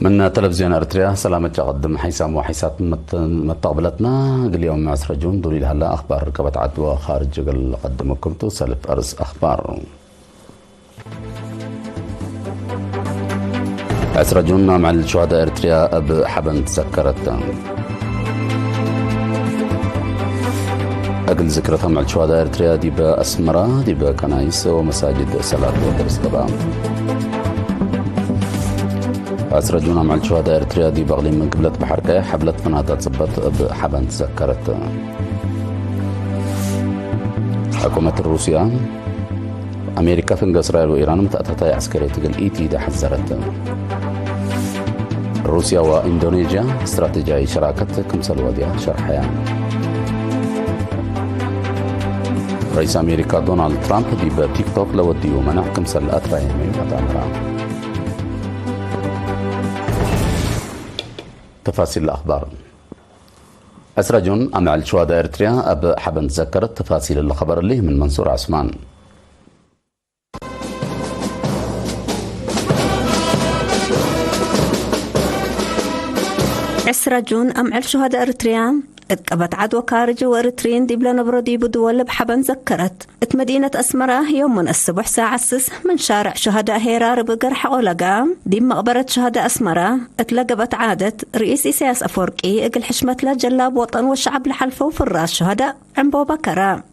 من تلفزيون أريتريا سلامة قدم حيسام وحيسات متقبلتنا اليوم مع سرجون دولي هلا أخبار ركبت عدوى خارج قدمكم سلف أرز أخبار أسرجون مع الشهداء أريتريا أب حبن تذكرت أقل ذكرتها مع الشهداء أريتريا دي بأسمرة دي بكنايس ومساجد صلاة ودرس طبعا أسرجونا مع الشهداء أريتريا دي بغلي من قبلة بحركة حبلت فنادات صبت بحبن تذكرت حكومة روسيا أمريكا في إسرائيل وإيران متأتتا عسكرية تقل إيتي ده حذرت روسيا وإندونيسيا استراتيجية شراكة كمسل وديا شرحيان رئيس أمريكا دونالد ترامب دي بتيك توك لودي ومنع كمسل أترايمي مدامرا تفاصيل الأخبار أسرجون أمع الشهداء أريتريا أب حبن تذكرت تفاصيل الخبر اللي من منصور عثمان أسرجون أمع الشهداء أريتريا اتقبت عدوى كارج وإريتريين دي بلا نبرو دي بدول بحبن ذكرت مدينة أسمرة يوم من الصبح ساعة 6 من شارع شهداء هيرار بقرح أولقا دي مقبرة شهداء أسمرة اتلقبت عادة رئيس إسياس أفورقي اقل حشمت له جلاب وطن والشعب لحلفه في الراس شهداء عمبو بكرة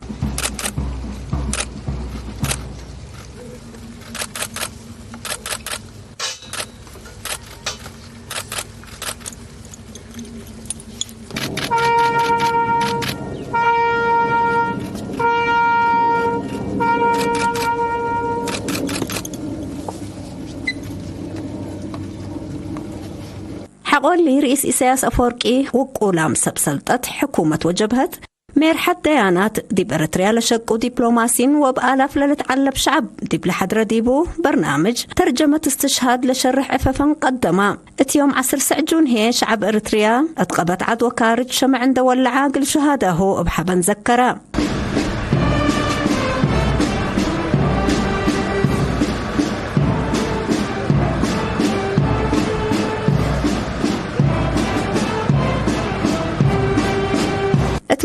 حقول لي رئيس إسياس أفورقي وقولام سبسلطت حكومة وجبهت ميرحة ديانات دي بأريتريا لشق ودبلوماسين وبآلاف للتعلب شعب دي بلحدرة ديبو برنامج ترجمة استشهاد لشرح عفافا قدما اتيوم عصر سعجون هي شعب أريتريا اتقبت عدوى كارج شمع عند والعاقل شهداه بحبن ذكرا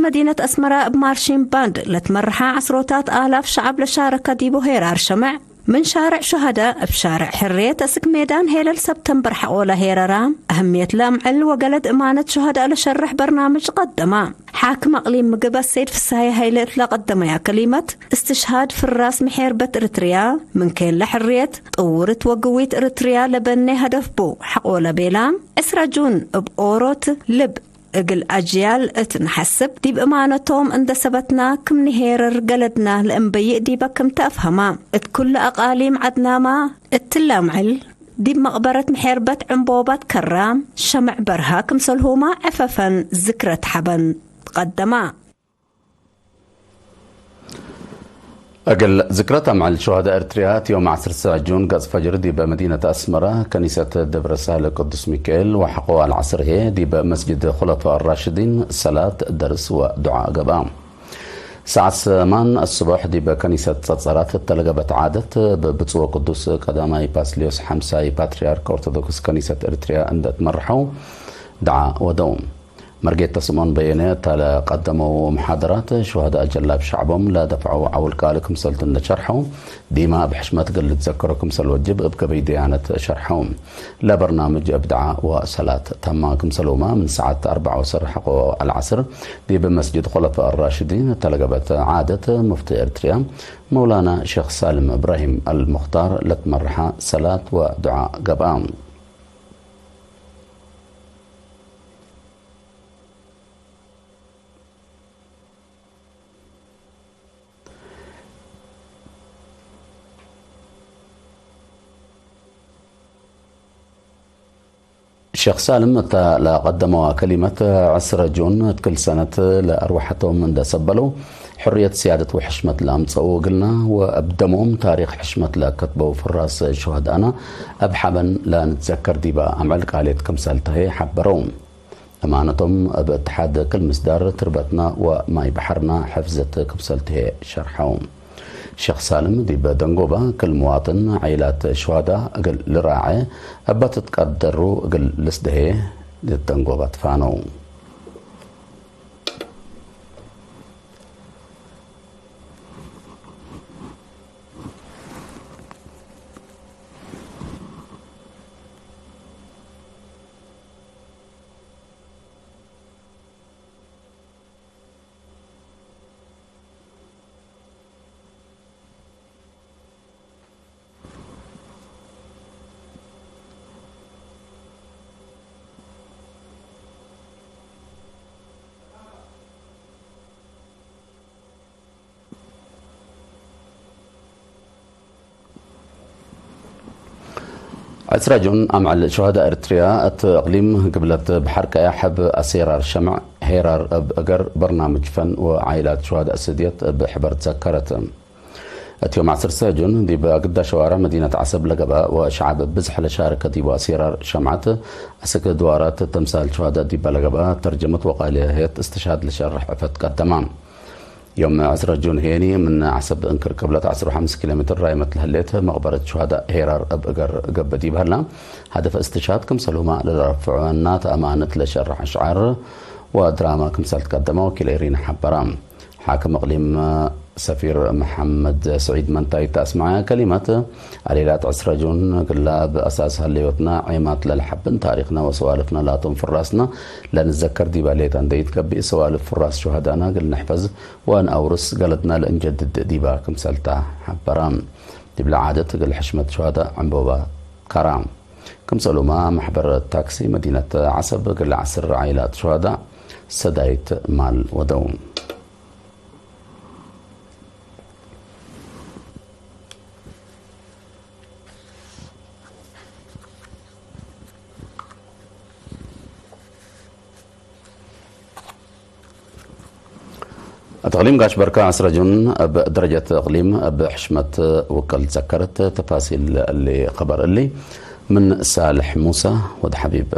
مدينة أسمرة بمارشين باند لتمرحة عصروتات آلاف شعب لشاركة ديبو هيرار شمع من شارع شهداء بشارع حرية تسك ميدان هيلل سبتمبر حقولة هيرارا أهمية لامعل وقلد إمانة شهداء لشرح برنامج قدما حاكم أقليم مقبة السيد في الساية هيلة قدما يا كلمة استشهاد في الراس محيربة إريتريا من كين لحرية طورت وقويت إريتريا لبني هدف بو حقولة بيلام إسراجون بأوروت لب اقل أجيال تنحسب دي بأمانتهم اندسبتنا كم نهيرر قلدنا لأنبيئ دي بكم تفهما كل أقاليم عدنا ما التلامعل دي مقبرة محيربة عمبوبات كرام شمع برها كم سلهوما عففا ذكرة حبن قدما أقل ذكرتها مع الشهداء أريتريا يوم 10 سرجون قاز فجر دي بمدينة أسمرة كنيسة دبر السهل قدس ميكائيل وحقوا العصر هي دي بمسجد خلفاء الراشدين صلاة درس ودعاء قبام ساعة 8 الصبح دي بكنيسة صلاة تلقبت عادة ببصوة قدس قدامي باسليوس حمساي باتريارك أرثوذكس كنيسة أريتريا عند تمرحوا دعاء ودوم مرقيت تصمون بيانات على قدموا محاضرات شهداء جلاب شعبهم لا دفعوا عول كالكم سلطن شرحهم ديما بحشمة قل تذكركم سلوجب بكبي ديانة شرحهم لا برنامج ابدعاء وصلاة تماكم سلوما من ساعة 4 حقوا العصر دي بمسجد خلفاء الراشدين تلقبت عادة مفتي أريتريا مولانا شيخ سالم إبراهيم المختار لتمرحة صلاة ودعاء قبام الشيخ سالم قدموا كلمة عسر جون كل سنة لأرواحتهم من دا سبلوا حرية سيادة وحشمة الأمس وقلنا وأبدمهم تاريخ حشمة لا كتبوا في الراس شهدانا أبحبا لا نتذكر ديبا عمل قالت كم سالتها حبروم أمانتهم باتحاد كل مصدر تربتنا وماي بحرنا حفظت كم سالتها شرحهم شيخ سالم دي بدنقوبة كل مواطن عائلات شهداء أقل لراعي أبا تتقدروا أقل لسدهي للدنقوبة تفانو. عسراجون أمعل شهداء إريتريا أقليم قبلت بحر كياحب أسيرار شمع هيرار بأجر برنامج فن وعائلات شهداء سديت بحبر تذكرت اليوم عصر ساجون دي بقدة شوارع مدينة عسب لقباء وشعب بزح لشاركة دي وأسيرار شمعت أسك دوارات تمثال شهداء دي بلقباء ترجمت وقالية استشهاد لشرح عفت قدمان يوم عسر جون هيني من عسب انكر قبلت 15 كيلومتر راي مثل هليتها مقبرة شهداء هيرار أبقر قبدي بهلا هدف استشهاد كمسلوما للرفعونات أمانة لشرح أشعار ودراما كمسال تقدمه وكيليرين حبرام حاكم اقليم سفير محمد سعيد منتاي تسمع كلمات عليلات عسرجون كلها باساسها اللي وطنا عيمات للحبن تاريخنا وسوالفنا لا تنفر راسنا لا نتذكر دي باليت عندي تكبي سوالف فراس شهدانا قل نحفظ وان اورس قالتنا لنجدد ديبا كمسلتا حبرام دي بالعادة قل حشمة شهداء عنبوبا كرام كمسلوما محبر التاكسي مدينة عسب قل عسر عائلات شهداء سدايت مال ودوم تقليم قاش بركة عسرجون بدرجة تقليم بحشمة وكل تذكرت تفاصيل اللي خبر اللي من صالح موسى ود حبيب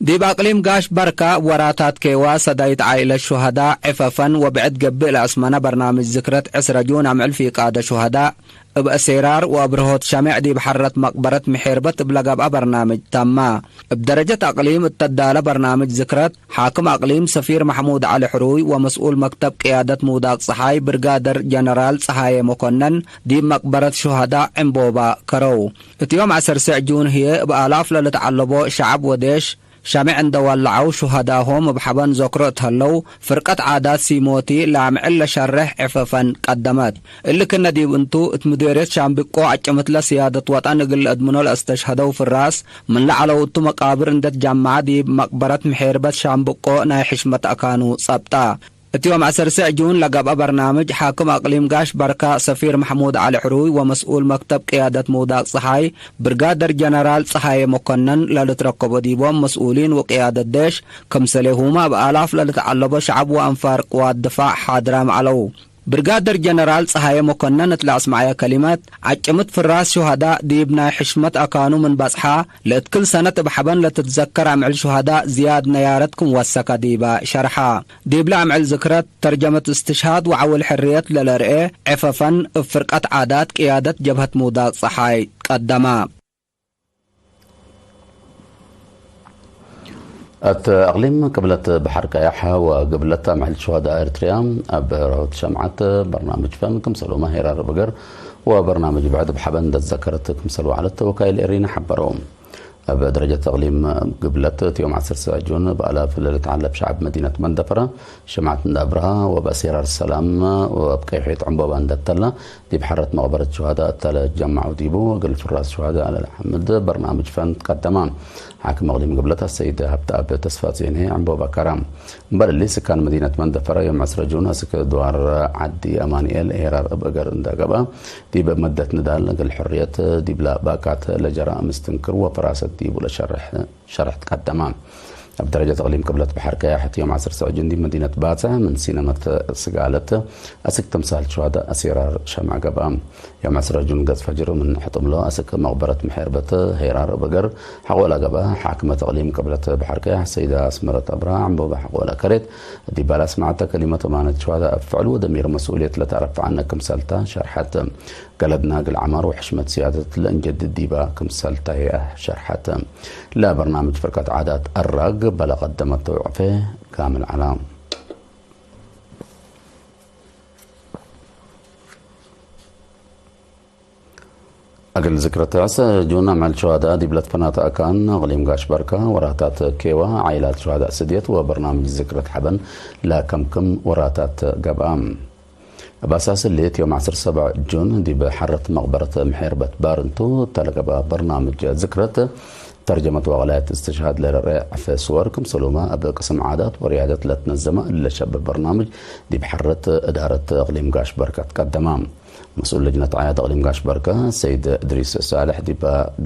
دي باقليم قاش بركة وراتات كيوا سدايت عائلة الشهداء عفافا وبعد قبل أسمنا برنامج ذكرة عسرجون عمل في قادة شهداء بأسيرار وأبرهوت شامع دي بحرة مقبرة محيربة بلقب برنامج تاما بدرجة أقليم التدالة برنامج ذكرت حاكم أقليم سفير محمود علي حروي ومسؤول مكتب قيادة موداق صحاي برغادر جنرال صحاي مكونن دي مقبرة شهداء عنبوبا كرو اتيوم عسر سعجون هي بآلاف للتعلبو شعب وديش شامع عند ولعوا شهداهم بحبن ذكرت هلو فرقة عادات سيموتي لعم إلا شرح عفافا قدمت اللي كنا دي بنتو اتمديريت شامبقو عجمت لسيادة وطن قل أدمنو الاستشهدو في الراس من لعلو اتو مقابر اندت جمعة دي مقبرة محيربة شامبقو ناي حشمة أكانو صبتا اتيوم عسر سعجون لقب برنامج حاكم أقليم قاش بركة سفير محمود علي حروي ومسؤول مكتب قيادة موداق صحاي برغادر جنرال صحاي مكونن للترقبوا ديبهم مسؤولين وقيادة ديش كمسليهما بآلاف للتعلبوا شعب وأنفار قوات دفاع حادرام علو برغادر جنرال صحاي مكونن تلاس معايا كلمات عجمت في الراس شهداء ديبنا حشمة أكانو من بصحة لتكل سنة بحبن لتتذكر عمل شهداء زياد نيارتكم وسكا ديبا شرحا ديبلا عمل ذكرت ترجمة استشهاد وعول حرية للرئي عفافا فرقة عادات قيادة جبهة موداق صحاي قدما أقليم قبلت بحر كياحة وقبلت محل شهداء إريتريا برهوت شمعة برنامج فن كمسلو هيرار بقر وبرنامج بعد بحبن تذكرت كمسلو على التوكايل إرينا حبرهم بدرجة تقليم قبلت يوم عسر ساجون بآلاف اللي تعلب شعب مدينة مندفرة شمعة ندابرها وبأسيرار السلام وبكيحية عنبوبة ندتلا دي بحرة مقبرة شهداء تلا جمعوا ديبو قل فراس شهداء على الحمد برنامج فن تقدمان حاكم اقليم قبلتها السيدة هبتاء بتصفات زينها عنبوبة كرام بل اللي سكان مدينة مندفرة يوم عسر جون سك دوار عدي أمانيال إيرار أبقر اندقبا دي بمدة ندال قل حرية دي بلا باكات لجرائم استنكر وفراسة ديبو لشرح تقدمان بدرجة إقليم قبلة بحر كياحت يوم 10 سعجون دي مدينة باتع من سينما سقالت أسك تمثال شهداء أسيرار شمع قبام يوم 10 جون قز فجر من حطملو أسك مقبرة محربة هيرار بقر حقولا قبا حاكمة إقليم قبلة بحر كياح سيدة أسمرة أبراهيم بوبا حقولا كريت دي بالا سمعت كلمة مانت شهداء أفعل ودمير مسؤولية لا تعرف عنها كمثالتا شرحت قلدنا العمر وحشمة سيادة لنجدد ديبا كمثالتا هي شرحت لا برنامج فرقة عادات الراق بلا قدمت توعفه كامل علام أقل ذكرى تعسى جونا مع الشهداء دي بلاد فناتا أكان غليم قاش بركة وراتات كيوة عائلات شهداء سديت وبرنامج ذكرى حبن لا كم وراتات قبام بأساس الليت يوم 10 جون دي بحرة مقبرة محيربة بارنتو تلقى برنامج ذكرى ترجمة وغلاية استشهاد للرائع في صوركم سلومة أبدا قسم عادات وريادة لا تنزمة إلا شاب برنامج دي بحرة إدارة إقليم قاش بركة تقدمام مسؤول لجنة عيادة إقليم قاش بركة السيد إدريس صالح دي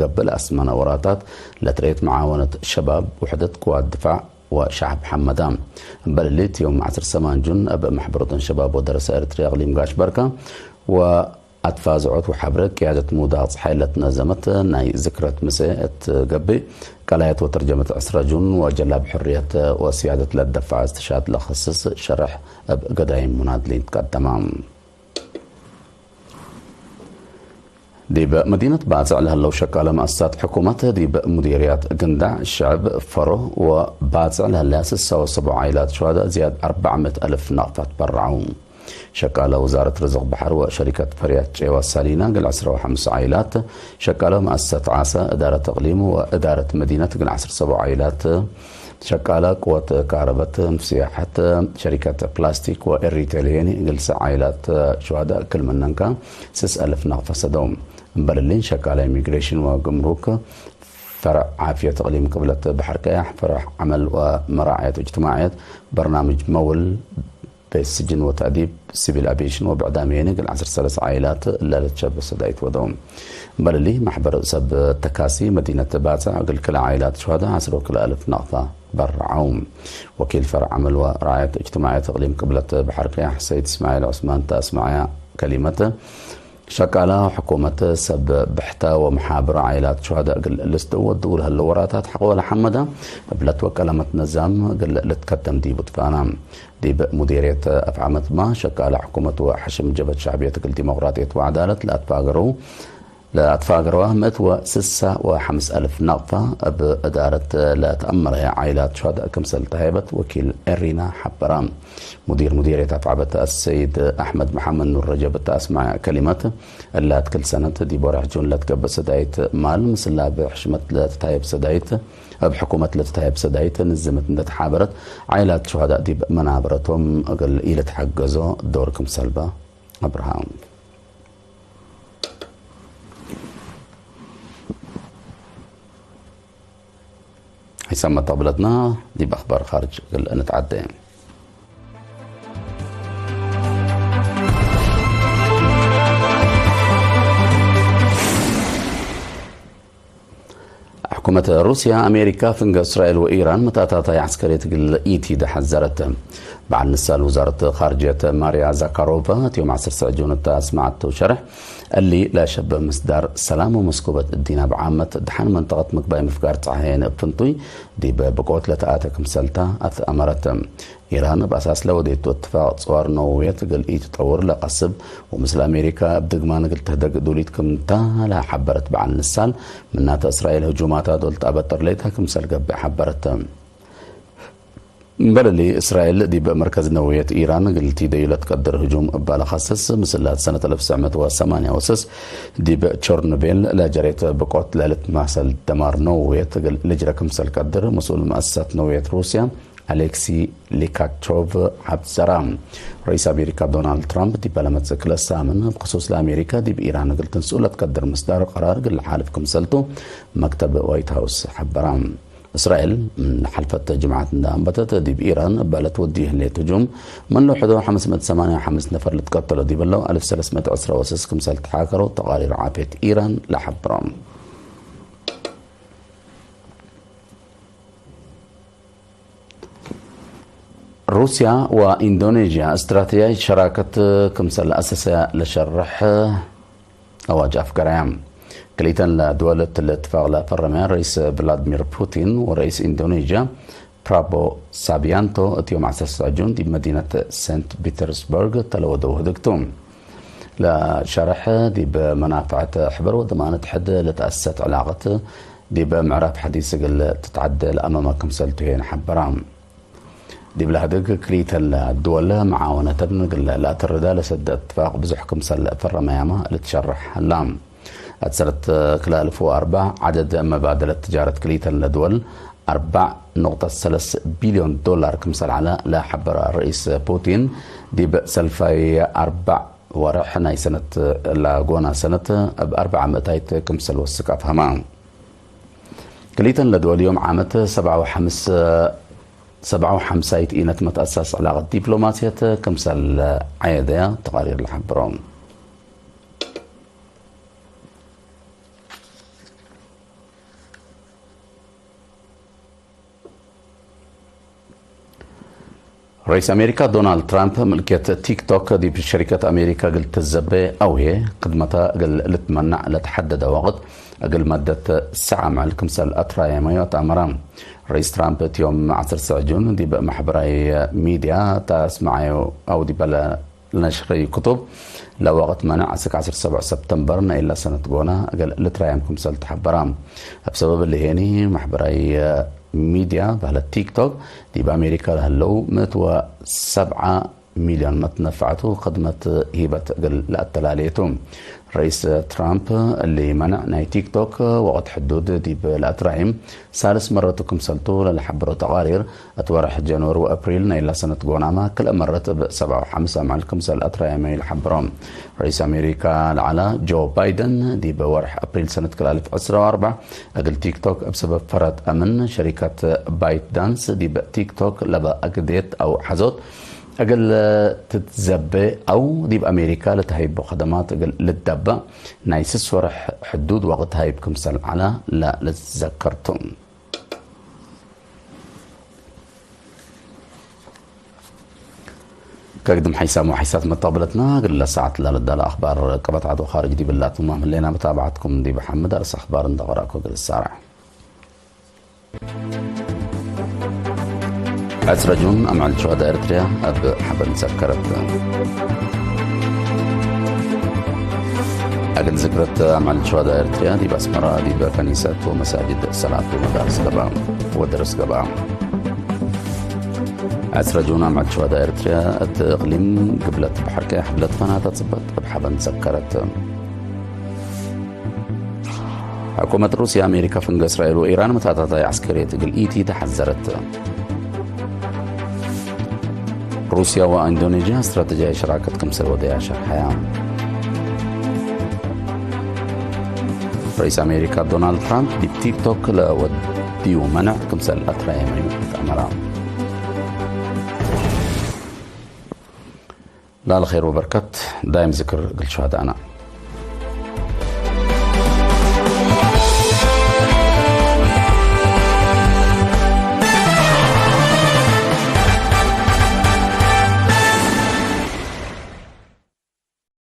قبل أسمنا وراتات لتريت معاونة شباب وحدة قوات الدفاع وشعب حمدان بلليت يوم 10 جون أبا محبرة شباب ودرس إريتريا إقليم قاش بركة و أتفاز عود وحبرك قيادة مودات حيلة نزمت ناي ذكرة مساء قبي كلايات وترجمة أسراجون وجلاب حرية وسيادة للدفاع استشهاد لخصص شرح قدايم منادلين تمام دي بمدينة باتع لها لو شكال مؤسسات حكومتها دي بمديريات قندع الشعب فرو وباتع لها لاسس 7 عائلات شهداء زياد 400 ألف نقطة برعون شكالة وزارة رزق بحر وشركة فريات جيوة سالينا قل 10 عائلات شكالة مؤسسة عاسة إدارة إقليم وإدارة مدينة قل 10 عائلات شكالة قوة كهرباء سياحة شركة بلاستيك والريتيليني قل 6 عائلات شهداء كل مننكا 6,000 نقطة سدوم برلين شكالة إميغريشن وجمرك فرع عافية إقليم قبلة بحر كياح فرع عمل ومراعية اجتماعية برنامج مول بالسجن وتأديب سيفيل أبيشن وبعدامين قل 10 عائلات لا تشبه سدايت ودوم بللي محبر سب تكاسي مدينة باتع قل كل عائلات شهداء 10,000 نقطة برعوم وكيل فرع عمل ورعاية اجتماعية إقليم قبلة بحر كياح سيد إسماعيل عثمان تاسمعي كلمته شكالة حكومة سب بحتا ومحابرة عائلات شهداء قل لستو ودول هالوراتات حقوة حمدة بلت وكلمة نظام قل لتقدم دي بطفانا دي مديرية أفعامة ما شكالة حكومة وحشم جبهة شعبية قل ديمقراطية وعدالة لا أتفاقروا 105,000 نقطة بإدارة لا تأمرها عائلات شهداء كمسل تهيبت وكيل إرينا حبرام مديرية أفعامة السيد أحمد محمد نور رجب تسمع كلمته اللي كل سنة دي بورح جون لا تقب سدايت مال مثل بحشمة لا تتهيب سدايت بحكومة لا تتهيب سدايت نزمت نتحابرت عائلات شهداء دي منابرتهم أقل إلى تحجزوا دوركم سلبة أبراهام هيسمى طابلتنا دي بأخبار خارج نتعدى حكومة روسيا أمريكا فنجا إسرائيل وإيران متاتاتا عسكرية تقل إيتي ده حذرت بعد نسال وزارة خارجية ماريا زاكاروفا يوم 10 جون سمعت شرح اللي لا شب مصدر سلام ومسكوبة الدين بعامة دحن منطقة مقباي مفكار تعهين بفنطوي دي بقوت لتآتك مسلتا أمرت إيران بأساس لو ديتو اتفاق صور نووية تقل إيه تطور لقصب ومثل أمريكا بدقمان قلت تهدق دوليتكم تالا حبرت بعد نسال منات إسرائيل هجوماتها دولت أبطر ليتها كمسل قبع حبرت بللي إسرائيل دي بمركز نووية إيران قلتي ديلة تقدر هجوم بلا خصص مثل سنة 1908 دي بتشورنوبيل لا جريت بقوت ليلة محصل دمار نووية قل لجرى كمسل قدر مسؤول مؤسسة نووية روسيا أليكسي ليكاتشوف عبدسرام رئيس أمريكا دونالد ترامب دي بلمت ذكر الثامن بخصوص لأمريكا دي بإيران قلت مسؤولة تقدر مصدر قرار قل حالف كمسلته مكتب وايت هاوس حبرام إسرائيل من حلفت جماعة أنبتت دي بإيران بالت وديه اللي تجوم من لو حدو 585 نفر اللي تقتلوا دي بلو 1310 وسس كمسال تحاكروا تقارير عافية إيران لحبرام روسيا وإندونيسيا استراتيجية شراكة كمسل أساسية لشرح أواج أفكاريام كليتا لدولة الاتفاق لبرلمان رئيس فلاديمير بوتين ورئيس إندونيسيا برابو سابيانتو يوم 10 جون دي مدينة سانت بيترسبرغ تلودو هدكتوم لشرح دي بمنافعة حبر وضمانة حد لتأسست علاقة دي بمعرف حديث تتعدل أمام كمسل تهين حبرام دي بلهدك كليتا الدول معاونة لا تردا لسد اتفاق بزح كمسل فرميامة لتشرح اللام أتسرت خلال 2004 عدد مبادلة تجارة كليتا الدول 4.3 بليون دولار كمسل على لا حبر الرئيس بوتين دي بسلفاي 4 ورحنا سنة لاغونا سنة ب4 متايت كمسل والسقاف همان كليتا الدول اليوم عامة 57 إينت متأسس علاقة دبلوماسية كمسل عيادة تقارير الحبرون رئيس أمريكا دونالد ترامب ملكية تيك توك دي بشركة أمريكا قلت الزبي أو هي خدمتها قل لتمنع لتحدد وقت أقل مادة ساعة مع الكمسل أترايا مايوت أمران رئيس ترامب يوم 10 جون دي محبري ميديا تسمعي أو دي بلا نشري كتب لوقت منع 10 سبتمبر إلا سنة قونا أقل لترايا كمسل تحبران بسبب اللي هيني محبري ميديا بهلا التيك توك دي بأمريكا هلو 107 مليون متنفعته خدمة هيبة قل لأتلاليتهم رئيس ترامب اللي منع ناي تيك توك وقت حدود دي بالأترايم ثالث مرة كمسلتو للحبرو تقارير أتورح جانور وأبريل نايلا سنة قوناما كل مرة ب7 و5 مع الكمسل أترايم الحبرون رئيس أمريكا على جو بايدن دي بورح أبريل سنة 2014 أقل تيك توك بسبب فرط أمن شركة بايت دانس دي بتيك توك لبا أقديت أو حزوت أقل تتزبي أو دي بأمريكا لتهيب خدمات أقل للدبة نايسس ورح حدود وقت هايب كمسل على لا لتذكرتم كقدم حيسام وحيسات مطابلتنا قل ساعة للدالة أخبار قبط عدو خارج دي باللات وما ملينا متابعتكم دي بحمد أرس أخبار اندغراكو قل السارع أسرجون أمع الشهداء إرتريا أب حبل سكرت أقل ذكرت أمع الشهداء إرتريا دي بأسمراء دي بكنيسة ومساجد الصلاة ومدارس قبام ودرس قبام أسرجون أمع الشهداء إرتريا أتقليم قبلت بحركة حبلت فانا تتصبت بحبل سكرت حكومة روسيا أمريكا فنق إسرائيل وإيران متعطى عسكرية قل إيتي تحذرت روسيا وإندونيسيا استراتيجية شراكة كمسل وديع شرحية رئيس أمريكا دونالد ترامب دي تيك توك لودي ومنع كمسل أترايا ميمة أمران لا الخير وبركات دائم ذكر الشهداء